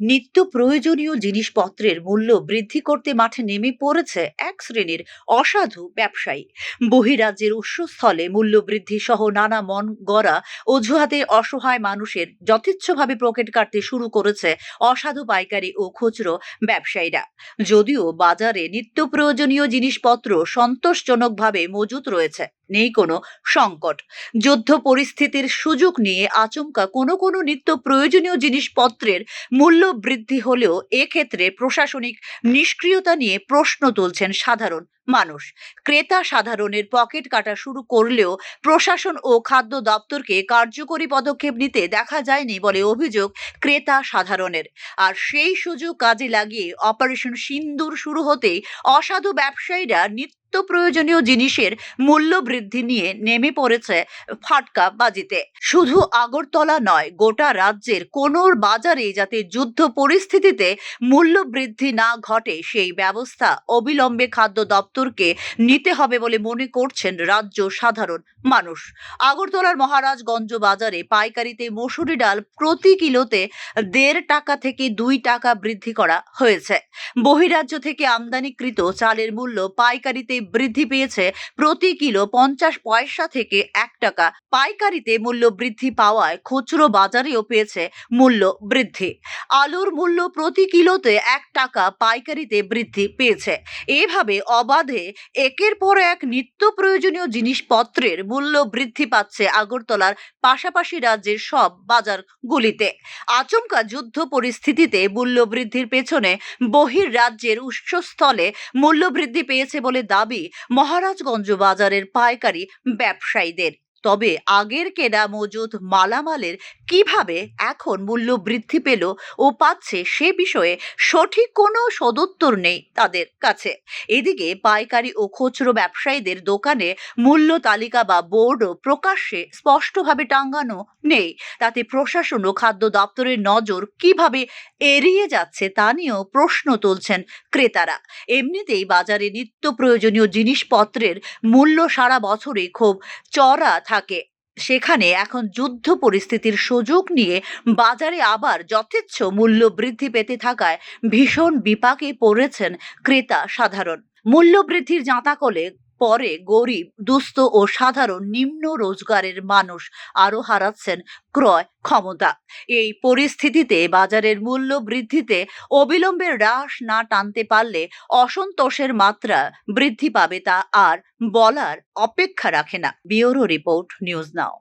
নিত্য প্রয়োজনীয় জিনিসপত্রের মূল্য বৃদ্ধি করতে মাঠে নেমে পড়েছে এক শ্রেণীর অসাধু ব্যবসায়ী। বহিরাজ্যের উৎসস্থলে মূল্য বৃদ্ধি সহ নানা মন গড়া অজুহাতে অসহায় মানুষের যথেচ্ছভাবে পকেট কাটতে শুরু করেছে অসাধু পাইকারি ও খুচরো ব্যবসায়ীরা। যদিও বাজারে নিত্য প্রয়োজনীয় জিনিসপত্র সন্তোষজনকভাবে মজুত রয়েছে, নেই কোনো সংকট। যুদ্ধ পরিস্থিতির সুযোগ নিয়ে আচমকা কোনো কোনো নিত্য প্রয়োজনীয় জিনিসপত্রের মূল্য বৃদ্ধি হলেও এক্ষেত্রে প্রশাসনিক নিষ্ক্রিয়তা নিয়ে প্রশ্ন তুলছেন সাধারণ মানুষ। ক্রেতা সাধারণের পকেট কাটা শুরু করলেও প্রশাসন ও খাদ্য দপ্তরকে কার্যকরী পদক্ষেপ নিতে দেখা যায়নি বলে অভিযোগ ক্রেতা সাধারণের। আর সেই সুযোগ কাজে লাগিয়ে অপারেশন সিন্দুর শুরু হতেই অসাধু ব্যবসায়ীরা নিত্য প্রয়োজনীয় জিনিসের মূল্য বৃদ্ধি নিয়ে নেমে পড়েছে ফাটকা বাজিতে। শুধু আগরতলা নয়, গোটা রাজ্যের কোনো বাজারে যাতে যুদ্ধ পরিস্থিতিতে মূল্য বৃদ্ধি না ঘটে সেই ব্যবস্থা অবিলম্বে খাদ্য দপ্তরকে নিতে হবে বলে মনে করছেন রাজ্য সাধারণ মানুষ। আগরতলার মহারাজগঞ্জ বাজারে পাইকারিতে মসুরি ডাল প্রতি কিলোতে ১.৫ টাকা থেকে ২ টাকা বৃদ্ধি করা হয়েছে। বহিরাজ্য থেকে আমদানিকৃত চালের মূল্য পাইকারিতে বৃদ্ধি পেয়েছে প্রতি কিলো ৫০ পয়সা থেকে ১ টাকা। পাইকারিতে মূল্য বৃদ্ধি পাওয়ায় খুচরো বাজারেও পেয়েছে মূল্য বৃদ্ধি। আলুর মূল্য প্রতি কিলোতে ১ টাকা পাইকারিতে বৃদ্ধি পেয়েছে। এভাবে অবাধে একের পর এক নিত্য প্রয়োজনীয় জিনিসপত্রের মূল্য বৃদ্ধি পাচ্ছে আগরতলার পাশাপাশি রাজ্যের সব বাজারগুলিতে। আচমকা যুদ্ধ পরিস্থিতিতে মূল্য বৃদ্ধির পেছনে বহির্রাজ্যের উৎসস্থলে মূল্য বৃদ্ধি পেয়েছে বলে দাবি মহারাজগঞ্জ বাজারের পাইকারি ব্যবসায়ীদের। তবে আগের কেনা মজুত মালামালের কিভাবে এখন মূল্য বৃদ্ধি পেল ও পাচ্ছে সে বিষয়ে সঠিক কোনো সদুত্তর নেই তাদের কাছে। এদিকে পাইকারি ও খুচরো ব্যবসায়ীদের দোকানে মূল্য তালিকা বা বোর্ডও প্রকাশ্যে স্পষ্টভাবে টাঙানো নেই। তাতে প্রশাসন ও খাদ্য দপ্তরের নজর কিভাবে এড়িয়ে যাচ্ছে তা নিয়েও প্রশ্ন তুলছেন ক্রেতারা। এমনিতেই বাজারে নিত্য প্রয়োজনীয় জিনিসপত্রের মূল্য সারা বছরই খুব চড়া থাকে, সেখানে এখন যুদ্ধ পরিস্থিতির সুযোগ নিয়ে বাজারে আবার যথেচ্ছ মূল্য বৃদ্ধি পেতে থাকায় ভীষণ বিপাকে পড়েছেন ক্রেতা সাধারণ। মূল্য বৃদ্ধির জাঁতাকলে পরে গরিব, দুস্থ ও সাধারণ নিম্ন রোজগারের মানুষ আরো হারাচ্ছেন ক্রয় ক্ষমতা। এই পরিস্থিতিতে বাজারের মূল্য বৃদ্ধিতে অবিলম্বে হ্রাস না টানতে পারলে অসন্তোষের মাত্রা বৃদ্ধি পাবে তা আর বলার অপেক্ষা রাখে না। Bureau report, news now.